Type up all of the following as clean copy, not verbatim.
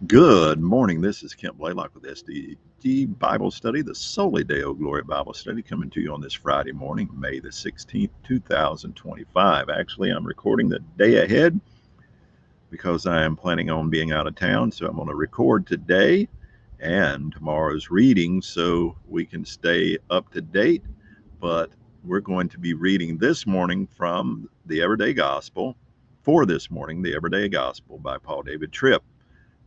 Good morning. This is Kent Blaylock with SDG Bible Study, the SOLI DEO GLORIA Bible Study, coming to you on this Friday morning, May the 16th, 2025. Actually, I'm recording the day ahead because I am planning on being out of town, so I'm going to record today and tomorrow's reading so we can stay up to date. But we're going to be reading this morning from the Everyday Gospel, for this morning, the Everyday Gospel by Paul David Tripp.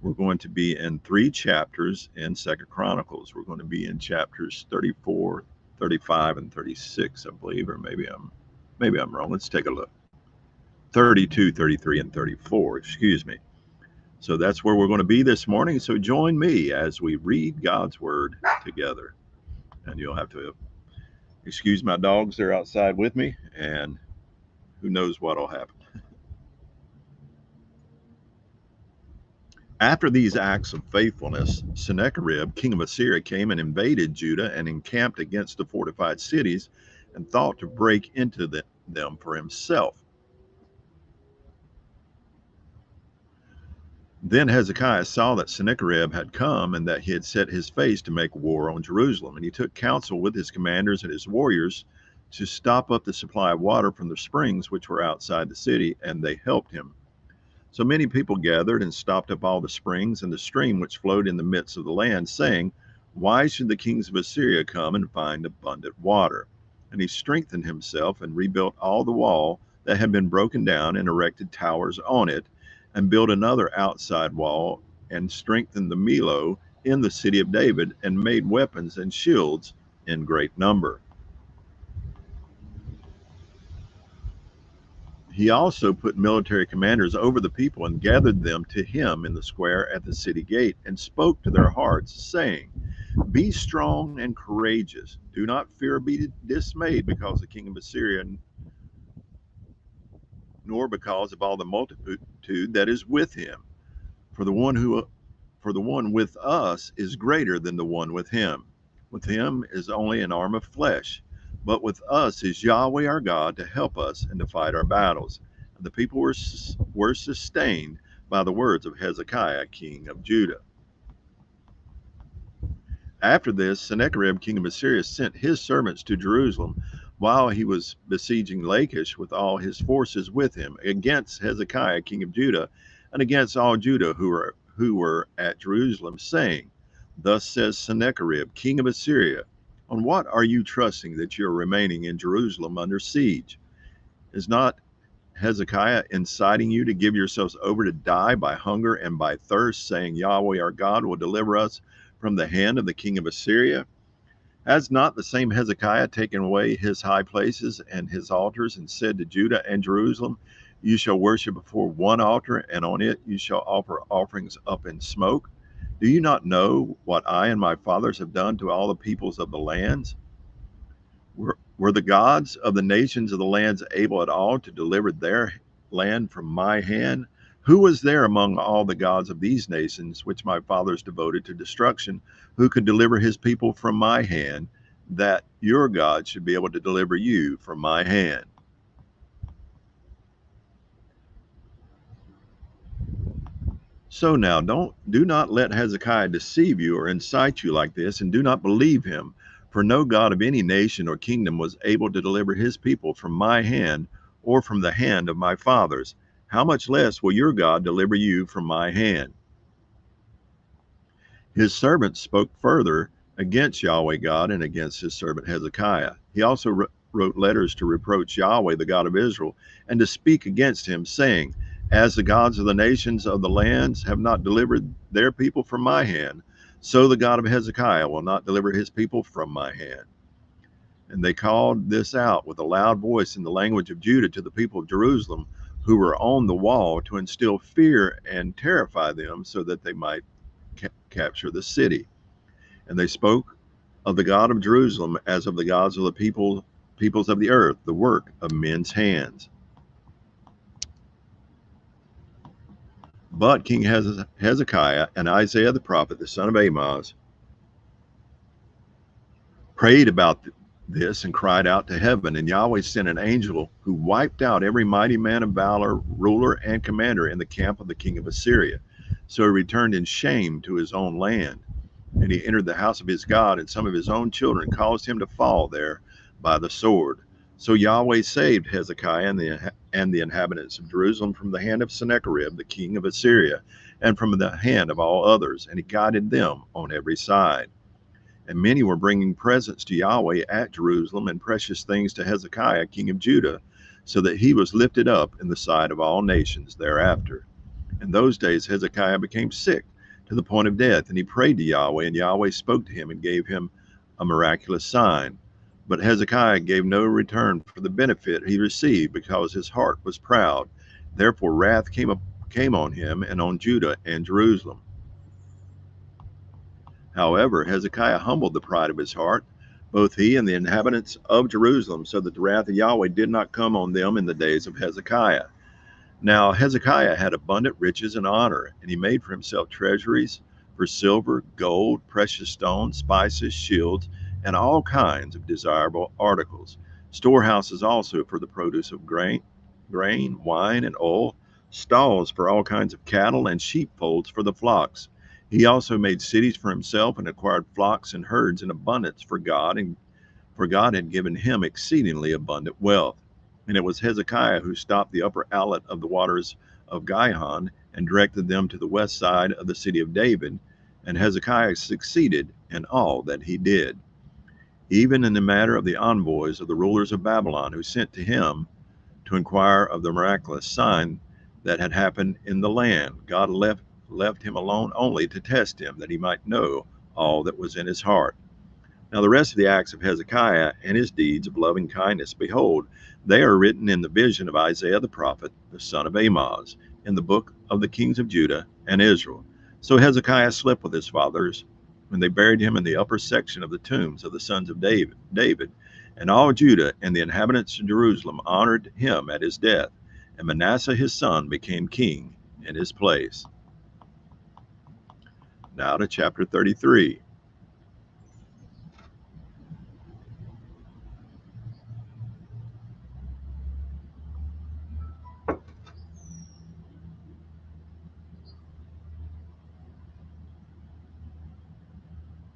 We're going to be in 3 chapters in 2nd Chronicles. We're going to be in chapters 34, 35, and 36, I believe, or maybe I'm wrong. Let's take a look. 32, 33, and 34, excuse me. So that's where we're going to be this morning. So join me as we read God's Word together. And you'll have to excuse my dogs. They're outside with me, and who knows what'll happen. After these acts of faithfulness, Sennacherib, king of Assyria, came and invaded Judah and encamped against the fortified cities and thought to break into them for himself. Then Hezekiah saw that Sennacherib had come and that he had set his face to make war on Jerusalem. And he took counsel with his commanders and his warriors to stop up the supply of water from the springs which were outside the city, and they helped him. So many people gathered and stopped up all the springs and the stream which flowed in the midst of the land, saying, "Why should the kings of Assyria come and find abundant water?" And he strengthened himself and rebuilt all the wall that had been broken down and erected towers on it, and built another outside wall and strengthened the Millo in the city of David, and made weapons and shields in great number. He also put military commanders over the people and gathered them to him in the square at the city gate and spoke to their hearts, saying, "Be strong and courageous. Do not fear or be dismayed because the king of Assyria, nor because of all the multitude that is with him. For the one with us is greater than the one with him. With him is only an arm of flesh, but with us is Yahweh our God to help us and to fight our battles." And the people were sustained by the words of Hezekiah, king of Judah. After this, Sennacherib, king of Assyria, sent his servants to Jerusalem while he was besieging Lachish with all his forces with him against Hezekiah, king of Judah, and against all Judah who were at Jerusalem, saying, "Thus says Sennacherib, king of Assyria, on what are you trusting that you are remaining in Jerusalem under siege? Is not Hezekiah inciting you to give yourselves over to die by hunger and by thirst, saying, Yahweh our God will deliver us from the hand of the king of Assyria? Has not the same Hezekiah taken away his high places and his altars, and said to Judah and Jerusalem, You shall worship before one altar, and on it you shall offer offerings up in smoke? Do you not know what I and my fathers have done to all the peoples of the lands? Were the gods of the nations of the lands able at all to deliver their land from my hand? Who was there among all the gods of these nations, which my fathers devoted to destruction, who could deliver his people from my hand, that your God should be able to deliver you from my hand? So now do not let Hezekiah deceive you or incite you like this, and do not believe him. For no God of any nation or kingdom was able to deliver his people from my hand or from the hand of my fathers. How much less will your God deliver you from my hand? His servant spoke further against Yahweh God and against his servant Hezekiah. He also wrote letters to reproach Yahweh, the God of Israel, and to speak against him, saying, As the gods of the nations of the lands have not delivered their people from my hand, so the God of Hezekiah will not deliver his people from my hand. And they called this out with a loud voice in the language of Judah to the people of Jerusalem who were on the wall, to instill fear and terrify them, so that they might capture the city. And they spoke of the God of Jerusalem as of the gods of the peoples of the earth, the work of men's hands. But King Hezekiah and Isaiah the prophet, the son of Amoz, prayed about this and cried out to heaven, and Yahweh sent an angel who wiped out every mighty man of valor, ruler, and commander in the camp of the king of Assyria. So he returned in shame to his own land. And he entered the house of his God, and some of his own children caused him to fall there by the sword. So Yahweh saved Hezekiah and the inhabitants of Jerusalem from the hand of Sennacherib, the king of Assyria, and from the hand of all others, and he guided them on every side. And many were bringing presents to Yahweh at Jerusalem and precious things to Hezekiah, king of Judah, so that he was lifted up in the sight of all nations thereafter. In those days Hezekiah became sick to the point of death, and he prayed to Yahweh, and Yahweh spoke to him and gave him a miraculous sign. But Hezekiah gave no return for the benefit he received, because his heart was proud. Therefore wrath came on him and on Judah and Jerusalem. However, Hezekiah humbled the pride of his heart, both he and the inhabitants of Jerusalem, so that the wrath of Yahweh did not come on them in the days of Hezekiah. Now Hezekiah had abundant riches and honor, and he made for himself treasuries for silver, gold, precious stones, spices, shields, and all kinds of desirable articles, storehouses also for the produce of grain, wine, and oil, stalls for all kinds of cattle, and sheepfolds for the flocks. He also made cities for himself and acquired flocks and herds in abundance for God, and for God had given him exceedingly abundant wealth. And it was Hezekiah who stopped the upper outlet of the waters of Gihon and directed them to the west side of the city of David. And Hezekiah succeeded in all that he did. Even in the matter of the envoys of the rulers of Babylon, who sent to him to inquire of the miraculous sign that had happened in the land, God left him alone only to test him, that he might know all that was in his heart. Now the rest of the acts of Hezekiah and his deeds of loving kindness, behold, they are written in the vision of Isaiah the prophet, the son of Amoz, in the book of the kings of Judah and Israel. So Hezekiah slept with his fathers, when they buried him in the upper section of the tombs of the sons of David, and all Judah and the inhabitants of Jerusalem honored him at his death, and Manasseh his son became king in his place. Now to chapter 33.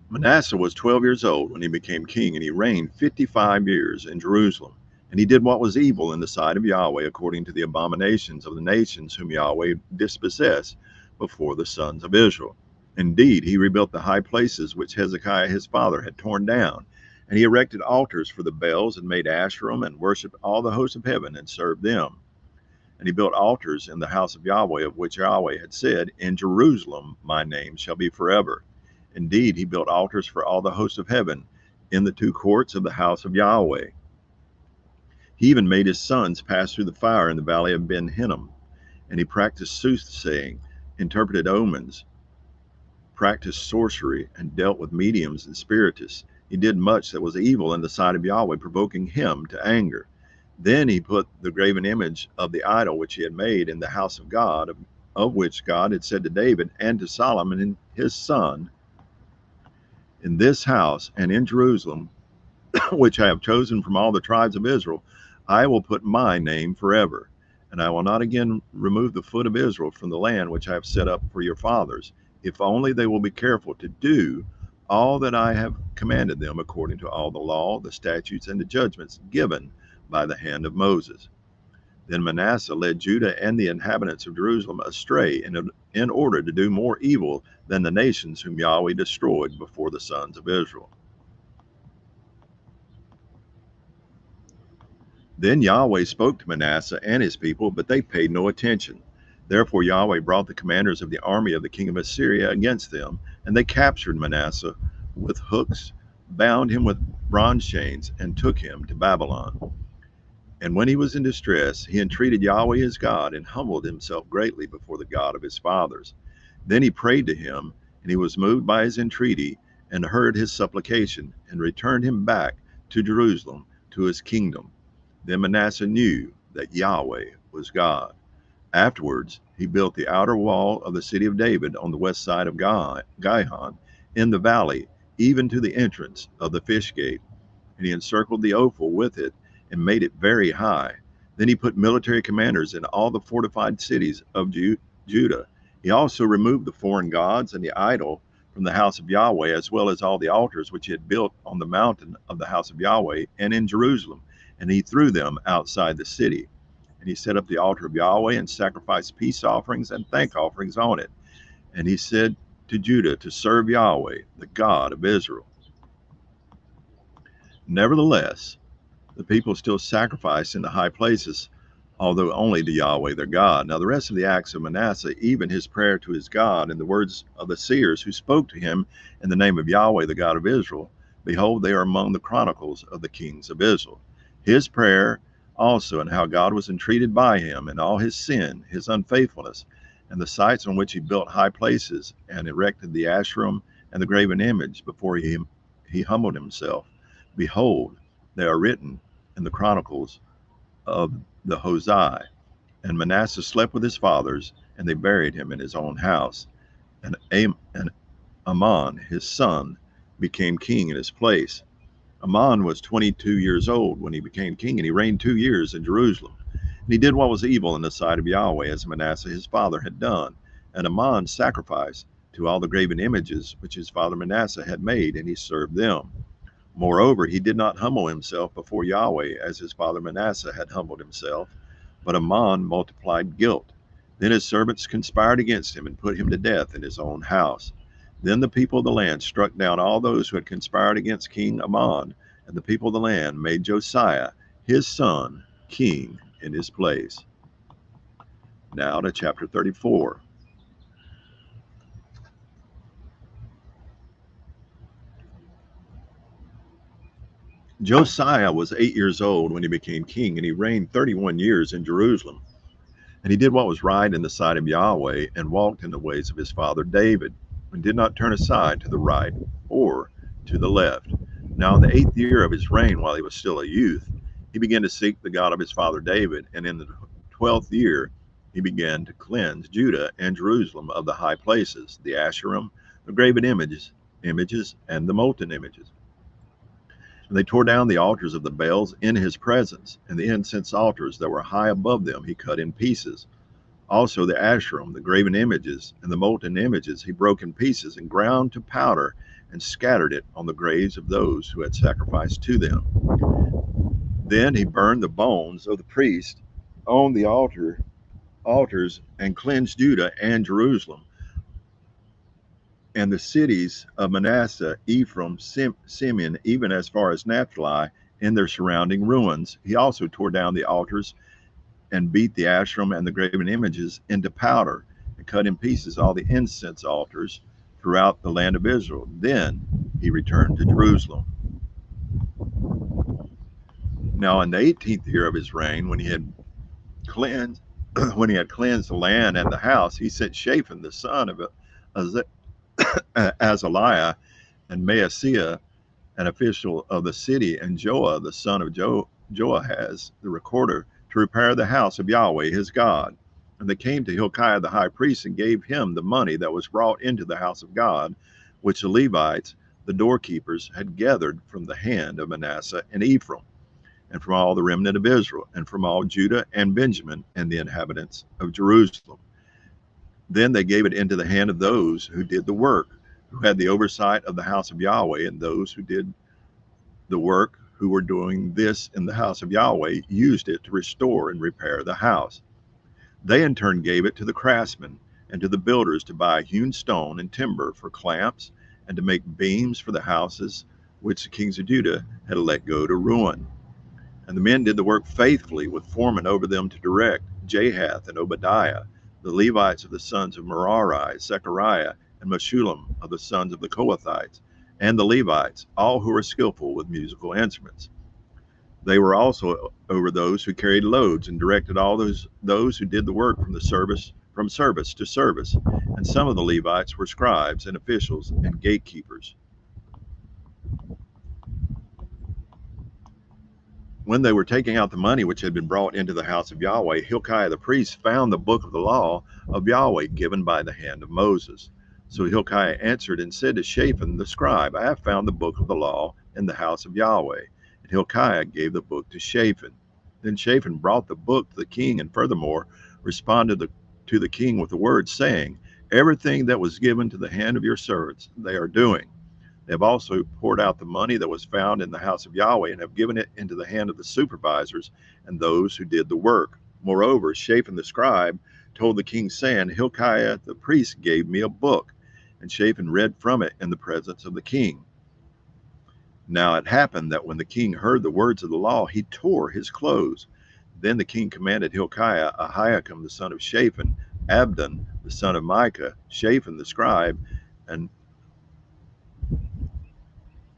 Manasseh was 12 years old when he became king, and he reigned 55 years in Jerusalem. And he did what was evil in the sight of Yahweh, according to the abominations of the nations whom Yahweh dispossessed before the sons of Israel. Indeed, he rebuilt the high places which Hezekiah his father had torn down, and he erected altars for the Baals, and made Asherim, and worshipped all the hosts of heaven, and served them. And he built altars in the house of Yahweh, of which Yahweh had said, In Jerusalem my name shall be forever. Indeed, he built altars for all the hosts of heaven in the two courts of the house of Yahweh. He even made his sons pass through the fire in the valley of Ben Hinnom. And he practiced soothsaying, interpreted omens, practiced sorcery, and dealt with mediums and spiritists. He did much that was evil in the sight of Yahweh, provoking him to anger. Then he put the graven image of the idol which he had made in the house of God, of which God had said to David and to Solomon and his son, In this house and in Jerusalem, which I have chosen from all the tribes of Israel, I will put my name forever. And I will not again remove the foot of Israel from the land which I have set up for your fathers, if only they will be careful to do all that I have commanded them, according to all the law, the statutes, and the judgments given by the hand of Moses. Then Manasseh led Judah and the inhabitants of Jerusalem astray in order to do more evil than the nations whom Yahweh destroyed before the sons of Israel. Then Yahweh spoke to Manasseh and his people, but they paid no attention. Therefore Yahweh brought the commanders of the army of the king of Assyria against them, and they captured Manasseh with hooks, bound him with bronze chains, and took him to Babylon. And when he was in distress, he entreated Yahweh his God, and humbled himself greatly before the God of his fathers. Then he prayed to him, and he was moved by his entreaty, and heard his supplication, and returned him back to Jerusalem, to his kingdom. Then Manasseh knew that Yahweh was God. Afterwards, he built the outer wall of the city of David on the west side of Gihon, in the valley, even to the entrance of the fish gate. And he encircled the Ophel with it, and made it very high. Then he put military commanders in all the fortified cities of Judah, He also removed the foreign gods and the idol from the house of Yahweh, as well as all the altars which he had built on the mountain of the house of Yahweh and in Jerusalem, and he threw them outside the city. And he set up the altar of Yahweh and sacrificed peace offerings and thank offerings on it. And he said to Judah to serve Yahweh, the God of Israel. Nevertheless, the people still sacrificed in the high places, although only to Yahweh their God. Now the rest of the acts of Manasseh, even his prayer to his God and the words of the seers who spoke to him in the name of Yahweh the God of Israel, behold, they are among the chronicles of the kings of Israel. His prayer also, and how God was entreated by him, and all his sin, his unfaithfulness, and the sites on which he built high places and erected the Asherim and the graven image before he humbled himself. Behold, they are written in the chronicles of the Hosea. And Manasseh slept with his fathers, and they buried him in his own house. And Amon, his son, became king in his place. Amon was 22 years old when he became king, and he reigned 2 years in Jerusalem. And he did what was evil in the sight of Yahweh, as Manasseh his father had done. And Amon sacrificed to all the graven images which his father Manasseh had made, and he served them. Moreover, he did not humble himself before Yahweh as his father Manasseh had humbled himself, but Amon multiplied guilt. Then his servants conspired against him and put him to death in his own house. Then the people of the land struck down all those who had conspired against King Amon, and the people of the land made Josiah, his son, king in his place. Now to chapter 34. Josiah was 8 years old when he became king, and he reigned 31 years in Jerusalem. And he did what was right in the sight of Yahweh, and walked in the ways of his father David, and did not turn aside to the right or to the left. Now in the 8th year of his reign, while he was still a youth, he began to seek the God of his father David, and in the 12th year he began to cleanse Judah and Jerusalem of the high places, the Asherim, the graven images, and the molten images. And they tore down the altars of the Baals in his presence, and the incense altars that were high above them he cut in pieces. Also the Asherim, the graven images, and the molten images he broke in pieces and ground to powder and scattered it on the graves of those who had sacrificed to them. Then he burned the bones of the priests on the altars and cleansed Judah and Jerusalem and the cities of Manasseh, Ephraim, Simeon, even as far as Naphtali, in their surrounding ruins. He also tore down the altars and beat the Asherim and the graven images into powder, and cut in pieces all the incense altars throughout the land of Israel. Then he returned to Jerusalem. Now in the 18th year of his reign, when he had cleansed the land and the house, he sent Shaphan the son of Azaliah and Maaseiah, an official of the city, and Joah the son of Joahaz the recorder, to repair the house of Yahweh his God. And they came to Hilkiah the high priest and gave him the money that was brought into the house of God, which the Levites, the doorkeepers, had gathered from the hand of Manasseh and Ephraim, and from all the remnant of Israel, and from all Judah and Benjamin, and the inhabitants of Jerusalem. Then they gave it into the hand of those who did the work, who had the oversight of the house of Yahweh, and those who did the work, who were doing this in the house of Yahweh, used it to restore and repair the house. They in turn gave it to the craftsmen and to the builders to buy hewn stone and timber for clamps, and to make beams for the houses which the kings of Judah had let go to ruin. And the men did the work faithfully, with foremen over them to direct, Jahath and Obadiah, the Levites of the sons of Merari, Zechariah, and Meshullam of the sons of the Kohathites, and the Levites, all who were skillful with musical instruments. They were also over those who carried loads, and directed all those who did the work from service to service. And some of the Levites were scribes and officials and gatekeepers. When they were taking out the money which had been brought into the house of Yahweh, Hilkiah the priest found the book of the law of Yahweh given by the hand of Moses. So Hilkiah answered and said to Shaphan the scribe, I have found the book of the law in the house of Yahweh. And Hilkiah gave the book to Shaphan. Then Shaphan brought the book to the king, and furthermore responded to the king with the words, saying, Everything that was given to the hand of your servants, they are doing. They have also poured out the money that was found in the house of Yahweh and have given it into the hand of the supervisors and those who did the work. Moreover, Shaphan the scribe told the king, saying, Hilkiah the priest gave me a book. And Shaphan read from it in the presence of the king. Now it happened that when the king heard the words of the law, he tore his clothes. Then the king commanded Hilkiah, Ahikam the son of Shaphan, Abdon the son of Micah, Shaphan the scribe, and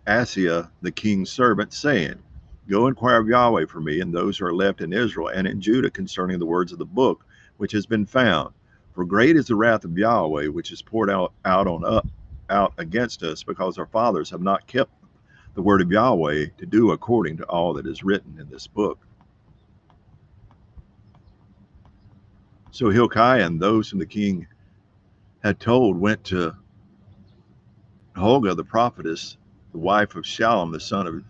Asaiah the king's servant, saying, Go inquire of Yahweh for me and those who are left in Israel and in Judah concerning the words of the book which has been found. For great is the wrath of Yahweh which is poured out against us, because our fathers have not kept the word of Yahweh to do according to all that is written in this book. So Hilkiah and those whom the king had told went to Huldah the prophetess, the wife of Shallum the son of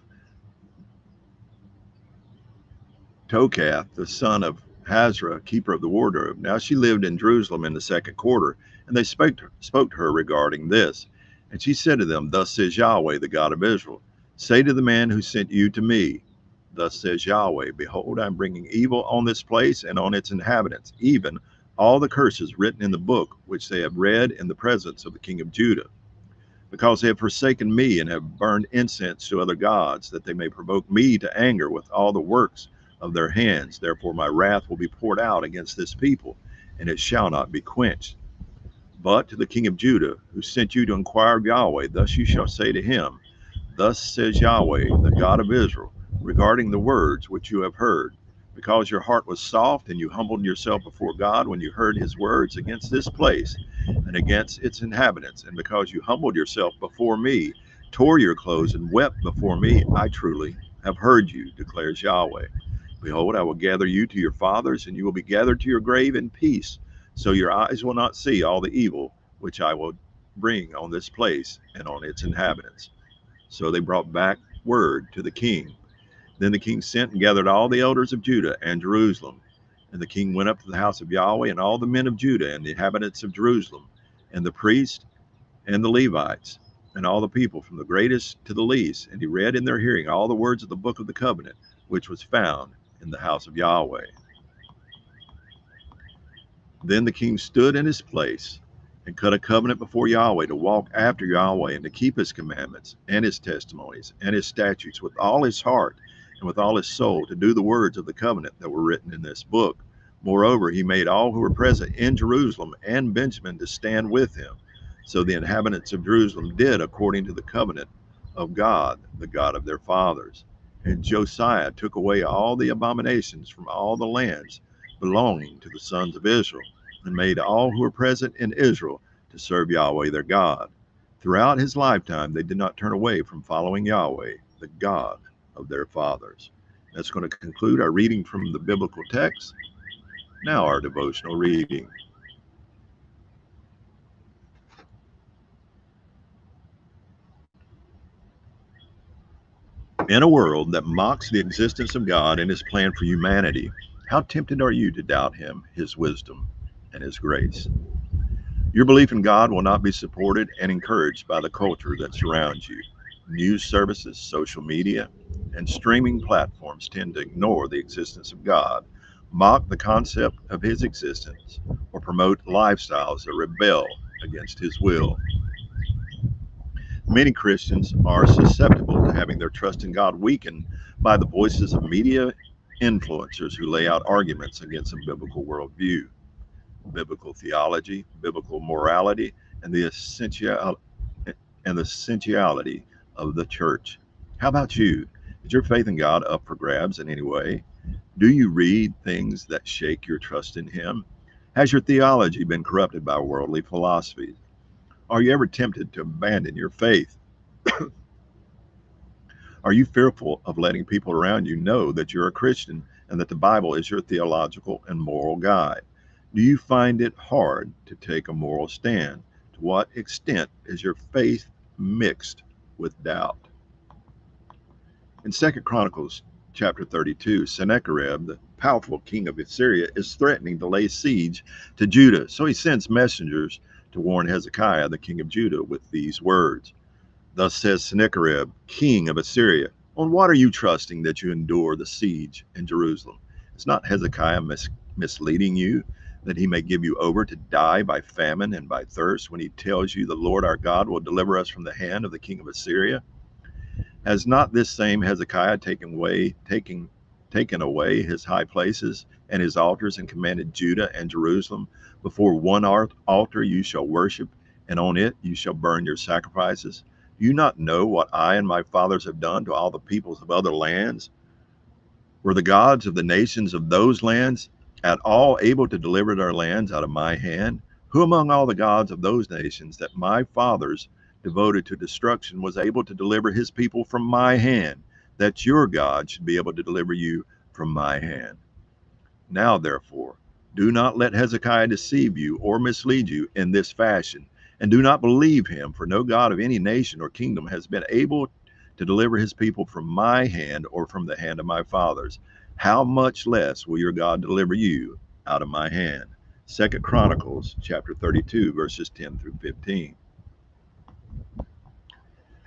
Tokath, the son of Hazra, keeper of the wardrobe. Now she lived in Jerusalem in the second quarter, and they spoke to her regarding this. And she said to them, Thus says Yahweh, the God of Israel, say to the man who sent you to me, Thus says Yahweh, Behold, I am bringing evil on this place and on its inhabitants, even all the curses written in the book which they have read in the presence of the king of Judah, because they have forsaken me and have burned incense to other gods, that they may provoke me to anger with all the works of their hands. Therefore my wrath will be poured out against this people, and it shall not be quenched. But to the king of Judah, who sent you to inquire of Yahweh, thus you shall say to him, Thus says Yahweh, the God of Israel, regarding the words which you have heard, because your heart was soft and you humbled yourself before God when you heard his words against this place and against its inhabitants, and because you humbled yourself before me, tore your clothes and wept before me, I truly have heard you, declares Yahweh. Behold, I will gather you to your fathers, and you will be gathered to your grave in peace, so your eyes will not see all the evil which I will bring on this place and on its inhabitants. So they brought back word to the king. Then the king sent and gathered all the elders of Judah and Jerusalem. And the king went up to the house of Yahweh, and all the men of Judah and the inhabitants of Jerusalem, and the priests and the Levites, and all the people from the greatest to the least. And he read in their hearing all the words of the book of the covenant, which was found in the house of Yahweh. Then the king stood in his place and cut a covenant before Yahweh to walk after Yahweh and to keep his commandments and his testimonies and his statutes with all his heart and with all his soul, to do the words of the covenant that were written in this book. Moreover, he made all who were present in Jerusalem and Benjamin to stand with him. So the inhabitants of Jerusalem did according to the covenant of God, the God of their fathers. And Josiah took away all the abominations from all the lands belonging to the sons of Israel, and made all who were present in Israel to serve Yahweh their God. Throughout his lifetime, they did not turn away from following Yahweh, the God of their fathers. That's going to conclude our reading from the biblical text. Now our devotional reading. In a world that mocks the existence of God and his plan for humanity, how tempted are you to doubt him, his wisdom, and his grace? Your belief in God will not be supported and encouraged by the culture that surrounds you. News services, social media, and streaming platforms tend to ignore the existence of God, mock the concept of his existence, or promote lifestyles that rebel against his will. Many Christians are susceptible to having their trust in God weakened by the voices of media influencers who lay out arguments against a biblical worldview, biblical theology, biblical morality, and the essentiality of the church. How about you? Is your faith in God up for grabs in any way? Do you read things that shake your trust in him? Has your theology been corrupted by worldly philosophies? Are you ever tempted to abandon your faith? Are you fearful of letting people around you know that you're a Christian and that the Bible is your theological and moral guide? Do you find it hard to take a moral stand? To what extent is your faith mixed with doubt? In 2 Chronicles chapter 32, Sennacherib, the powerful king of Assyria, is threatening to lay siege to Judah. So he sends messengers to warn Hezekiah, the king of Judah, with these words. Thus says Sennacherib, king of Assyria, on what are you trusting that you endure the siege in Jerusalem? Is not Hezekiah misleading you, that he may give you over to die by famine and by thirst, when he tells you the Lord our God will deliver us from the hand of the king of Assyria? Has not this same Hezekiah taken away his high places and his altars, and commanded Judah and Jerusalem, before one altar you shall worship, and on it you shall burn your sacrifices? Do you not know what I and my fathers have done to all the peoples of other lands? Were the gods of the nations of those lands at all able to deliver their lands out of my hand? Who among all the gods of those nations that my fathers devoted to destruction was able to deliver his people from my hand, that your God should be able to deliver you from my hand? Now, therefore, do not let Hezekiah deceive you or mislead you in this fashion, and do not believe him, for no God of any nation or kingdom has been able to deliver his people from my hand or from the hand of my fathers. How much less will your God deliver you out of my hand? 2 Chronicles chapter 32, verses 10 through 15.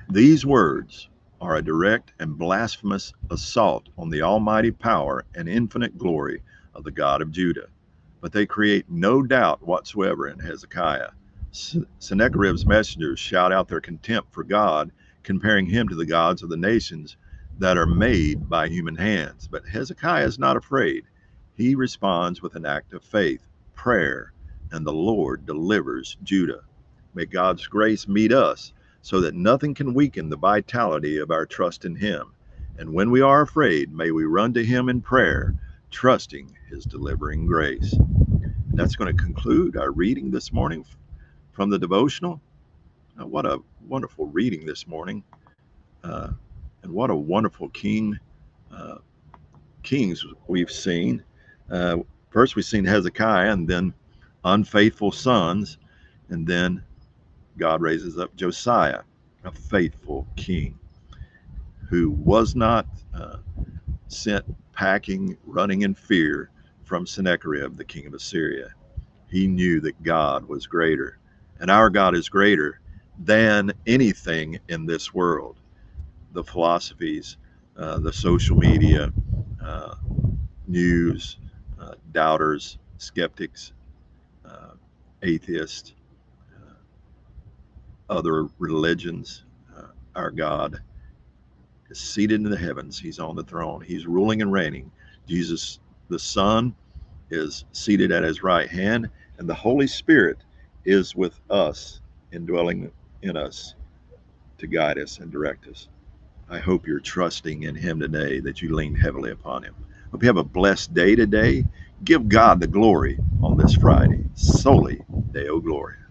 These words are a direct and blasphemous assault on the almighty power and infinite glory of the God of Judah, but they create no doubt whatsoever in Hezekiah. Sennacherib's messengers shout out their contempt for God, comparing him to the gods of the nations that are made by human hands. But Hezekiah is not afraid. He responds with an act of faith, prayer, and the Lord delivers Judah. May God's grace meet us, so that nothing can weaken the vitality of our trust in him. And when we are afraid, may we run to him in prayer, trusting his delivering grace. And that's going to conclude our reading this morning from the devotional. What a wonderful reading this morning. And what a wonderful kings we've seen. First we've seen Hezekiah, and then unfaithful sons, and then God raises up Josiah, a faithful king who was not sent packing, running in fear from Sennacherib, the king of Assyria. He knew that God was greater, and our God is greater than anything in this world. The philosophies, the social media, news, doubters, skeptics, atheists, other religions. Our God is seated in the heavens. He's on the throne. He's ruling and reigning. Jesus, the Son, is seated at his right hand, and the Holy Spirit is with us, indwelling in us to guide us and direct us. I hope you're trusting in him today, that you lean heavily upon him. Hope you have a blessed day today. Give God the glory on this Friday. Soli Deo Gloria.